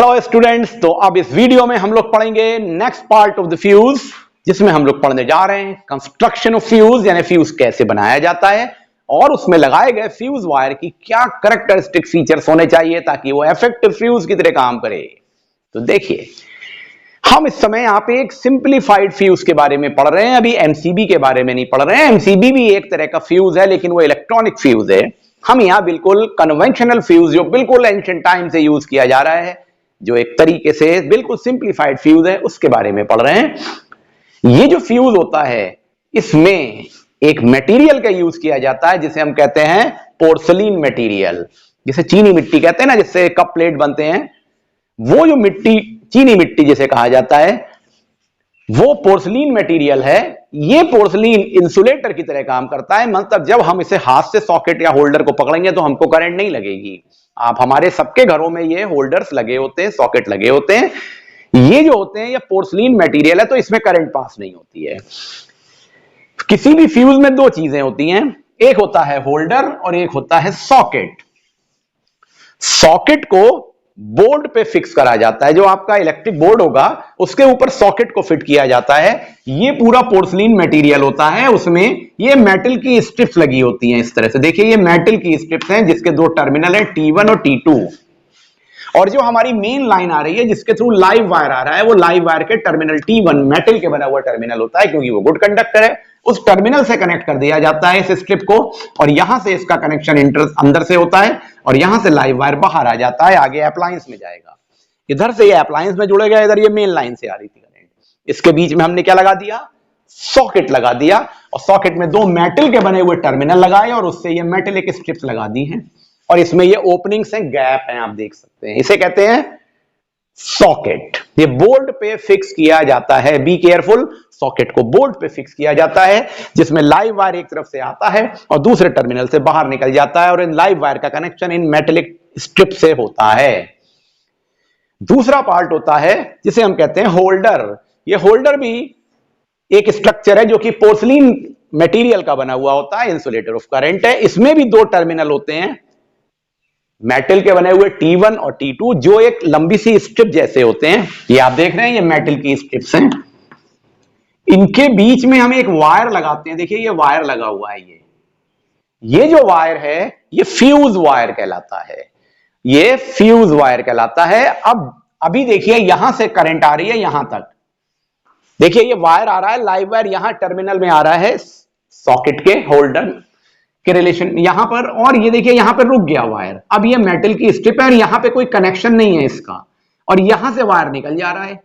Hello students, तो अब इस वीडियो में हम लोग पढ़ेंगे next part of the fuse, जिसमें हम लोग पढ़ने जा रहे हैं कंस्ट्रक्शन ऑफ फ्यूज, यानी फ्यूज कैसे बनाया जाता है और उसमें लगाए गए फ्यूज वायर की क्या कैरेक्टरिस्टिक फीचर्स होने चाहिए ताकि वो इफेक्टिव फ्यूज की तरह काम करे। तो देखिए, हम इस समय यहाँ पे एक सिंप्लीफाइड फ्यूज के बारे में पढ़ रहे हैं, अभी एमसीबी के बारे में नहीं पढ़ रहे हैं। एमसीबी भी एक तरह का फ्यूज है, लेकिन वो इलेक्ट्रॉनिक फ्यूज है। हम यहाँ बिल्कुल कन्वेंशनल फ्यूज, जो बिल्कुल एंशिएंट टाइम से यूज किया जा रहा है, जो एक तरीके से बिल्कुल सिंप्लीफाइड फ्यूज है, उसके बारे में पढ़ रहे हैं। ये जो फ्यूज होता है, इसमें एक मटेरियल का यूज किया जाता है जिसे हम कहते हैं पोर्सलीन मटेरियल, जिसे चीनी मिट्टी कहते हैं ना, जिससे कप प्लेट बनते हैं। वो जो मिट्टी, चीनी मिट्टी जिसे कहा जाता है, वो पोर्सलीन मटेरियल है। ये पोर्सलीन इंसुलेटर की तरह काम करता है, मतलब जब हम इसे हाथ से सॉकेट या होल्डर को पकड़ेंगे तो हमको करंट नहीं लगेगी। आप हमारे सबके घरों में ये होल्डर्स लगे होते हैं, सॉकेट लगे होते हैं। ये जो होते हैं, ये पोर्सलीन मटेरियल है, तो इसमें करंट पास नहीं होती है। किसी भी फ्यूज में दो चीजें होती हैं, एक होता है होल्डर और एक होता है सॉकेट। सॉकेट को बोर्ड पे फिक्स करा जाता है, जो आपका इलेक्ट्रिक बोर्ड होगा उसके ऊपर सॉकेट को फिट किया जाता है। ये पूरा पोर्सलीन मटेरियल होता है, उसमें ये मेटल की स्ट्रिप्स लगी होती हैं। इस तरह से देखिए, ये मेटल की स्ट्रिप्स हैं जिसके दो टर्मिनल है, T1 और T2। और जो हमारी मेन लाइन आ रही है जिसके थ्रू लाइव वायर आ रहा है, वो लाइव वायर के टर्मिनल T1 मेटल के बना हुआ टर्मिनल होता है, क्योंकि वो गुड कंडक्टर है। उस टर्मिनल से कनेक्ट कर दिया जाता है इस स्ट्रिप को, और यहां से इसका कनेक्शन अंदर से होता है, और यहां से लाइव वायर बाहर आ जाता है, आगे अप्लायंस में जाएगा। इधर से ये अप्लायंस में जुड़ेगा, इधर ये मेन लाइन से आ रही थी करंट। इसके बीच में हमने क्या लगा दिया? सॉकेट लगा दिया, और सॉकेट में दो मेटल के बने हुए टर्मिनल लगाए, और उससे ये मेटलिक स्ट्रिप्स लगा दी हैं, और इसमें ये ओपनिंग्स हैं, गैप हैं, आप देख सकते हैं। इसे कहते हैं सॉकेट। ये बोर्ड पे फिक्स किया जाता है, बी केयरफुल, सॉकेट को बोर्ड पे फिक्स किया जाता है, जिसमें लाइव वायर एक तरफ से आता है और दूसरे टर्मिनल से बाहर निकल जाता है, और इन लाइव वायर का कनेक्शन इन मेटलिक स्ट्रिप से होता है। दूसरा पार्ट होता है जिसे हम कहते हैं होल्डर। ये होल्डर भी एक स्ट्रक्चर है जो कि पोर्सलीन मटेरियल का बना हुआ होता है, इंसुलेटर ऑफ करंट है। इसमें भी दो टर्मिनल होते हैं, मेटल के बने हुए T1 और T2, जो एक लंबी सी स्ट्रिप जैसे होते हैं। ये आप देख रहे हैं, ये मेटल की स्ट्रिप्स हैं। इनके बीच में हम एक वायर लगाते हैं। देखिए, ये वायर लगा हुआ है। ये जो वायर है, ये फ्यूज वायर कहलाता है। ये फ्यूज वायर कहलाता है। अब अभी देखिए, यहां से करंट आ रही है यहां तक। देखिए, ये वायर आ रहा है, लाइव वायर यहां टर्मिनल में आ रहा है सॉकेट के, होल्डर के रिलेशन यहां पर, और ये देखिए यहां पर रुक गया वायर। अब ये मेटल की स्ट्रिप है और यहां पे कोई कनेक्शन नहीं है इसका, और यहां से वायर निकल जा रहा है।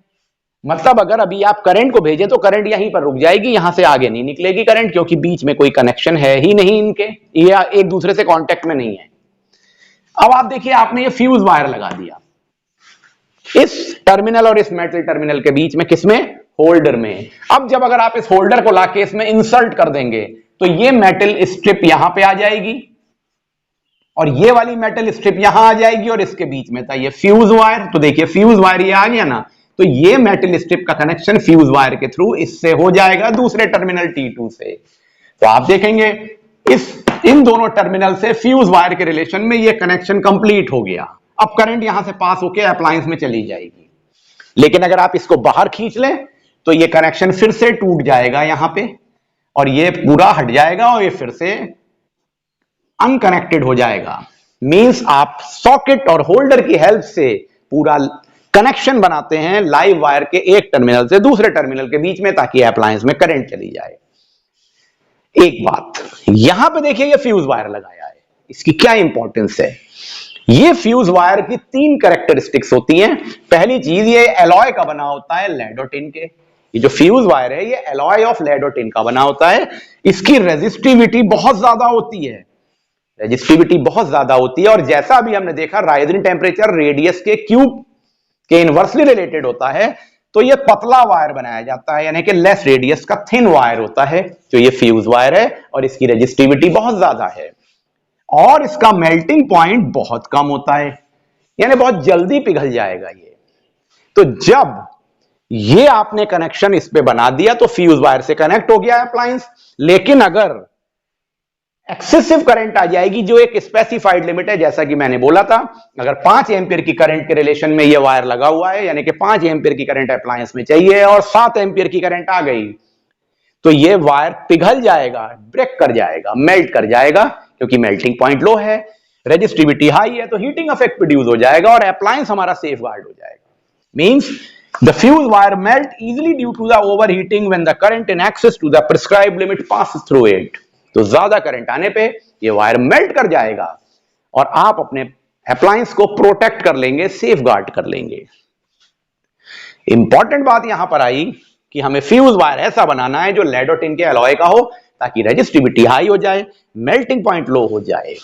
मतलब अगर अभी आप करंट को भेजें तो करंट यहीं पर रुक जाएगी, यहां से आगे नहीं निकलेगी करंट, क्योंकि बीच में कोई कनेक्शन है ही नहीं इनके, ये एक दूसरे से कांटेक्ट में नहीं है। अब आप देखिए, आपने ये फ्यूज वायर लगा दिया इस टर्मिनल और इस मेटल टर्मिनल के बीच में, किसमें? होल्डर में। अब जब अगर आप इस होल्डर को लाके इसमें इंसर्ट कर देंगे तो ये मेटल स्ट्रिप यहां पे आ जाएगी, और ये वाली मेटल स्ट्रिप यहां आ जाएगी, और इसके बीच में था ये फ्यूज वायर। तो देखिए, फ्यूज वायर ये आ गया ना, तो ये मेटल स्ट्रिप का कनेक्शन फ्यूज वायर के थ्रू इससे हो जाएगा, दूसरे टर्मिनल T2 से। तो आप देखेंगे, इन दोनों टर्मिनल से फ्यूज वायर के रिलेशन में ये कनेक्शन कंप्लीट हो गया। अब करंट यहां से पास होकर अप्लायंस में चली जाएगी। लेकिन अगर आप इसको बाहर खींच लें तो ये कनेक्शन फिर से टूट जाएगा यहां पे, और ये पूरा हट जाएगा, और ये फिर से अनकनेक्टेड हो जाएगा। मींस आप सॉकेट और होल्डर की हेल्प से पूरा कनेक्शन बनाते हैं लाइव वायर के एक टर्मिनल से दूसरे टर्मिनल के बीच में, ताकि अप्लायंस में करंट चली जाए। एक बात यहां पे देखिए, ये फ्यूज वायर लगाया है, इसकी क्या इंपॉर्टेंस है? ये फ्यूज वायर की तीन कैरेक्टरिस्टिक्स होती हैं। पहली चीज, ये एलॉय का बना होता है, लेड और टिन के। ये जो फ्यूज वायर है, ये एलॉय ऑफ लेड और टिन का बना होता है। इसकी रेजिस्टिविटी बहुत ज्यादा होती है, रेजिस्टिविटी बहुत ज्यादा होती है। और जैसा अभी हमने देखा, राइजिंग टेम्परेचर रेडियस के क्यूब के इनवर्सली रिलेटेड होता है, तो ये पतला वायर बनाया जाता है, यानी कि लेस रेडियस का थिन वायर होता है, जो ये फ्यूज वायर है, और इसकी रेजिस्टिविटी बहुत ज्यादा है, और इसका मेल्टिंग पॉइंट बहुत कम होता है, यानी बहुत जल्दी पिघल जाएगा ये। तो जब ये आपने कनेक्शन इस पे बना दिया तो फ्यूज वायर से कनेक्ट हो गया अप्लायंस। लेकिन अगर एक्सेसिव करंट आ जाएगी जो एक स्पेसिफाइड लिमिट है, जैसा कि मैंने बोला था। अगर 5 एम्पियर की करंट के रिलेशन में ये वायर लगा हुआ है, यानी कि 5 एम्पियर की करंट अप्लायंस में चाहिए और 7 एम्पियर की करंट आ गई, तो ये वायर पिघल जाएगा, ब्रेक कर जाएगा, मेल्ट कर जाएगा, क्योंकि मेल्टिंग पॉइंट लो है, रेजिस्टिविटी हाई है, तो हीटिंग इफेक्ट प्रोड्यूस हो जाएगा और अप्लायंस हमारा सेफ गार्ड हो जाएगा। Means the fuse wire melt easily due to the overheating when the current in excess to the prescribed limit passes through it। तो ज्यादा करंट आने पे ये वायर मेल्ट कर जाएगा और आप अपने अप्लायंस को प्रोटेक्ट कर लेंगे, सेफ गार्ड कर लेंगे। इंपॉर्टेंट बात यहां पर आई कि हमें फ्यूज वायर ऐसा बनाना है जो लेड और टिन के अलॉय का हो, ताकि रेजिस्टिविटी हाई हो जाए, मेल्टिंग पॉइंट लो हो जाए।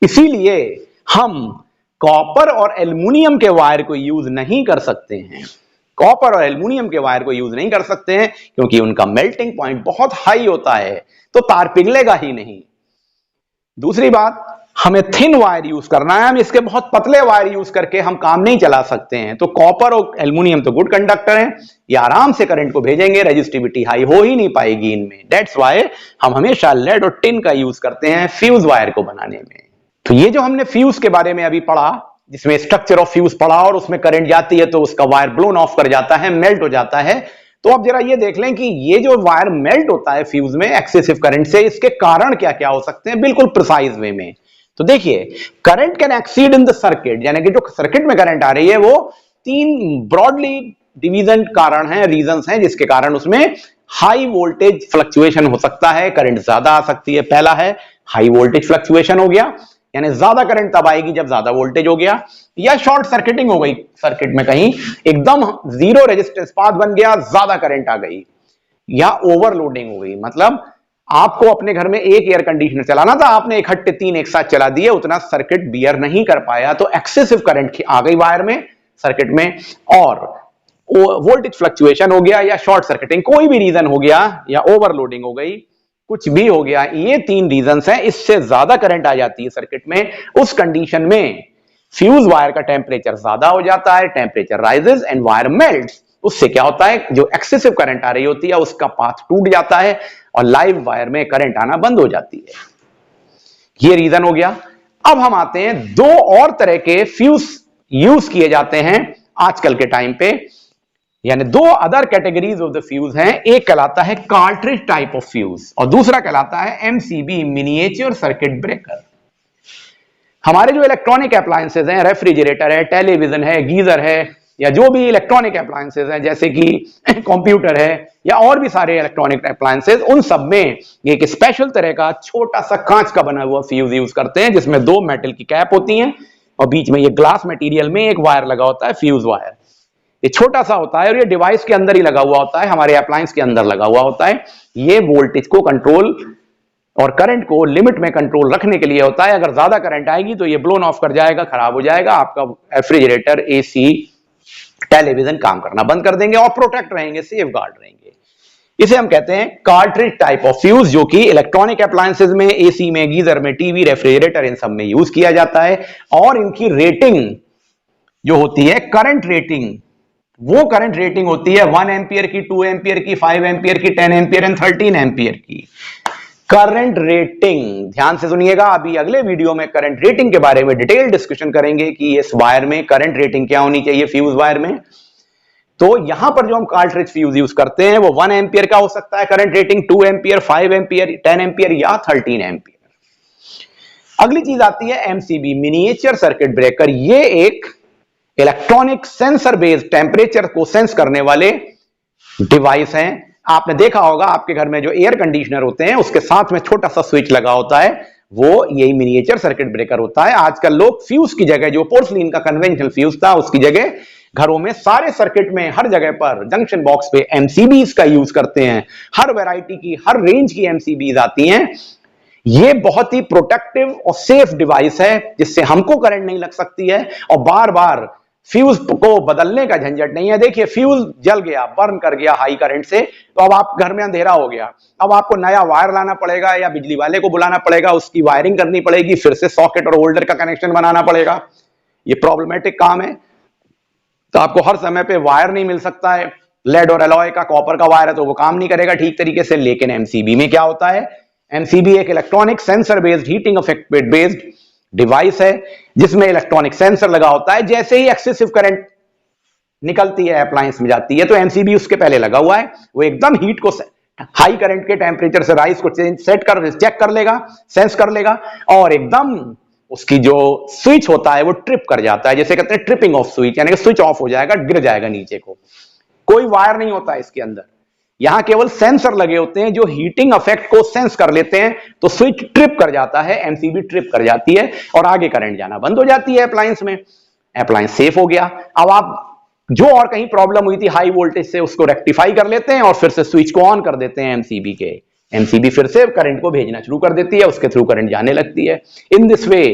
इसीलिए हम कॉपर और एल्युमिनियम के वायर को यूज नहीं कर सकते हैं, कॉपर और एल्युमिनियम के वायर को यूज नहीं कर सकते हैं, क्योंकि उनका मेल्टिंग पॉइंट बहुत हाई होता है, तो तार पिघलेगा ही नहीं। दूसरी बात, हमें थिन वायर यूज करना है, हम इसके बहुत पतले वायर यूज करके हम काम नहीं चला सकते हैं। तो कॉपर और एल्युमिनियम तो गुड कंडक्टर हैं, ये आराम से करंट को भेजेंगे, रेजिस्टिविटी हाई हो ही नहीं पाएगी इनमें। दैट्स वाई हम हमेशा लेड और टिन का यूज करते हैं फ्यूज वायर को बनाने में। तो ये जो हमने फ्यूज के बारे में अभी पढ़ा, जिसमें स्ट्रक्चर ऑफ फ्यूज पढ़ा और उसमें करंट जाती है तो उसका वायर ब्लोन ऑफ कर जाता है, मेल्ट हो जाता है। तो अब जरा ये देख लें कि ये जो वायर मेल्ट होता है फ्यूज में एक्सेसिव करंट से, इसके कारण क्या क्या हो सकते हैं, बिल्कुल प्रिसाइज वे में। तो देखिए, current can exceed in the circuit, यानी कि जो सर्किट में करंट आ रही है वो 3 ब्रॉडली डिवीजन कारण हैं, रीजंस हैं, जिसके कारण उसमें हाई वोल्टेज फ्लक्चुएशन हो सकता है, करंट ज्यादा आ सकती है। पहला है हाई वोल्टेज फ्लक्चुएशन हो गया, यानी ज्यादा करंट तब आएगी जब ज्यादा वोल्टेज हो गया, या शॉर्ट सर्किटिंग हो गई, सर्किट में कहीं एकदम जीरो रेजिस्टेंस पाथ बन गया, ज्यादा करंट आ गई, या ओवरलोडिंग हो गई। मतलब आपको अपने घर में एक एयर कंडीशनर चलाना था, आपने इकट्ठे 3 एक साथ चला दिए, उतना सर्किट बियर नहीं कर पाया, तो एक्सेसिव करंट आ गई वायर में, सर्किट में, और वोल्टेज फ्लक्चुएशन हो गया, या शॉर्ट सर्किटिंग, कोई भी रीजन हो गया, या ओवरलोडिंग हो गई, कुछ भी हो गया। ये 3 रीजंस हैं, इससे ज्यादा करंट आ जाती है सर्किट में, उस कंडीशन में फ्यूज वायर का टेम्परेचर ज्यादा हो जाता है, temperature rises and wire melts. उससे क्या होता है, जो एक्सेसिव करंट आ रही होती है उसका पाथ टूट जाता है और लाइव वायर में करंट आना बंद हो जाती है। ये रीजन हो गया। अब हम आते हैं 2 और तरह के फ्यूज यूज किए जाते हैं आजकल के टाइम पे, यानी 2 other categories of the fuse हैं। एक कहलाता है कार्ट्रिज टाइप ऑफ फ्यूज और दूसरा कहलाता है एमसीबी, मिनिएचर सर्किट ब्रेकर। हमारे जो इलेक्ट्रॉनिक अप्लायंसेज हैं, रेफ्रिजरेटर है, टेलीविजन है, गीजर है, या जो भी इलेक्ट्रॉनिक अप्लायंसेज हैं, जैसे कि कंप्यूटर है या और भी सारे इलेक्ट्रॉनिक अप्लायंसेज, उन सब में एक स्पेशल तरह का छोटा सा कांच का बना हुआ फ्यूज यूज करते हैं, जिसमें 2 मेटल की कैप होती हैं और बीच में ये ग्लास मटेरियल में एक वायर लगा होता है, फ्यूज वायर। ये छोटा सा होता है और ये डिवाइस के अंदर ही लगा हुआ होता है, हमारे अप्लायंस के अंदर लगा हुआ होता है। ये वोल्टेज को कंट्रोल और करंट को लिमिट में कंट्रोल रखने के लिए होता है। अगर ज्यादा करंट आएगी तो ये ब्लोन ऑफ कर जाएगा, खराब हो जाएगा, आपका रेफ्रिजरेटर, एसी, टेलीविजन काम करना बंद कर देंगे और प्रोटेक्ट रहेंगे, सेफ गार्ड रहेंगे। इसे हम कहते हैं कार्ट्रिज टाइप ऑफ फ्यूज, जो कि इलेक्ट्रॉनिक अप्लायंसेज में, एसी में, गीजर में, टीवी, रेफ्रिजरेटर, इन सब में यूज किया जाता है। और इनकी रेटिंग जो होती है, करंट रेटिंग, वो करंट रेटिंग होती है 1 एम्पियर की, 2 एम्पियर की, 5 एम्पियर की, 10 एम्पियर एंड 13 एम्पियर की करंट रेटिंग। ध्यान से सुनिएगा, अभी अगले वीडियो में करंट रेटिंग के बारे में डिटेल डिस्कशन करेंगे कि इस वायर में करंट रेटिंग क्या होनी चाहिए, फ्यूज वायर में। तो यहां पर जो हम कार्ट्रिज फ्यूज यूज करते हैं वो 1 एम्पियर का हो सकता है current rating, 2 ampere, 5 ampere, 10 ampere या 13 एम्पियर। अगली चीज आती है एमसीबी, मिनिएचर सर्किट ब्रेकर। ये एक इलेक्ट्रॉनिक सेंसर बेस्ड टेम्परेचर को सेंस करने वाले डिवाइस हैं। आपने देखा होगा आपके घर में जो एयर कंडीशनर होते हैं उसके साथ में छोटा सा स्विच लगा होता है, वो यही मिनिएचर सर्किट ब्रेकर होता है। आजकल लोग फ्यूज की जगह, जो पोर्सलिन का कन्वेंशनल फ्यूज था, उसकी जगह घरों में सारे सर्किट में हर जगह पर जंक्शन बॉक्स पे एमसीबीज का यूज करते हैं। हर वैरायटी की, हर रेंज की एमसीबीज आती हैं। ये बहुत ही प्रोटेक्टिव और सेफ डिवाइस है, जिससे हमको करंट नहीं लग सकती है और बार बार फ्यूज को बदलने का झंझट नहीं है। देखिए, फ्यूज जल गया, बर्न कर गया हाई करंट से, तो अब आप घर में अंधेरा हो गया, अब आपको नया वायर लाना पड़ेगा या बिजली वाले को बुलाना पड़ेगा, उसकी वायरिंग करनी पड़ेगी, फिर से सॉकेट और होल्डर का कनेक्शन बनाना पड़ेगा। ये प्रॉब्लमेटिक काम है। तो आपको हर समय पे वायर नहीं मिल सकता है। लेड और एलॉय का, कॉपर का वायर है तो वो काम नहीं करेगा ठीक तरीके से। लेकिन एमसीबी में क्या होता है, एमसीबी एक electronic sensor based heating effect based device है जिसमें इलेक्ट्रॉनिक सेंसर लगा होता है। जैसे ही एक्सेसिव करंट निकलती है अप्लायंस में जाती है तो एमसीबी उसके पहले लगा हुआ है, वो एकदम हीट को हाई करंट के टेम्परेचर से राइस को चेक कर लेगा, सेंस कर लेगा और एकदम उसकी जो स्विच होता है वो ट्रिप कर जाता है, जैसे कहते हैं ट्रिपिंग ऑफ स्विच, यानी कि स्विच ऑफ हो जाएगा, गिर जाएगा नीचे को। कोई वायर नहीं होता है इसके अंदर, यहां केवल सेंसर लगे होते हैं जो हीटिंग इफेक्ट को सेंस कर लेते हैं, तो स्विच ट्रिप कर जाता है, एमसीबी ट्रिप कर जाती है और आगे करंट जाना बंद हो जाती है अप्लायंस में। अप्लायंस सेफ हो गया। अब आप जो और कहीं प्रॉब्लम हुई थी हाई वोल्टेज से उसको रेक्टिफाई कर लेते हैं और फिर से स्विच को ऑन कर देते हैं एमसीबी के। एमसीबी फिर से करंट को भेजना शुरू कर देती है, उसके थ्रू करंट जाने लगती है। इन दिस वे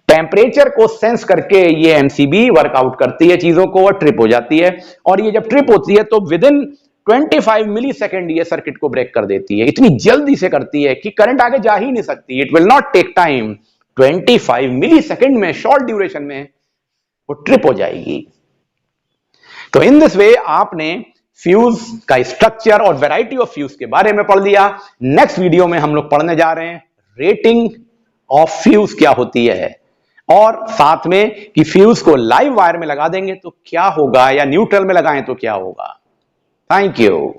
टेम्परेचर को सेंस करके ये एमसीबी वर्कआउट करती है चीजों को और ट्रिप हो जाती है। और ये जब ट्रिप होती है तो विद इन 25 मिली सेकेंड ये सर्किट को ब्रेक कर देती है। इतनी जल्दी से करती है कि करंट आगे जा ही नहीं सकती। It will not take time, 25 millisecond में, शॉर्ट ड्यूरेशन में वो ट्रिप हो जाएगी। तो इन दिस वे आपने फ्यूज का स्ट्रक्चर और वैरायटी ऑफ फ्यूज के बारे में पढ़ लिया। नेक्स्ट वीडियो में हम लोग पढ़ने जा रहे हैं रेटिंग ऑफ फ्यूज क्या होती है और साथ में कि फ्यूज को लाइव वायर में लगा देंगे तो क्या होगा या न्यूट्रल में लगाएं तो क्या होगा। Thank you.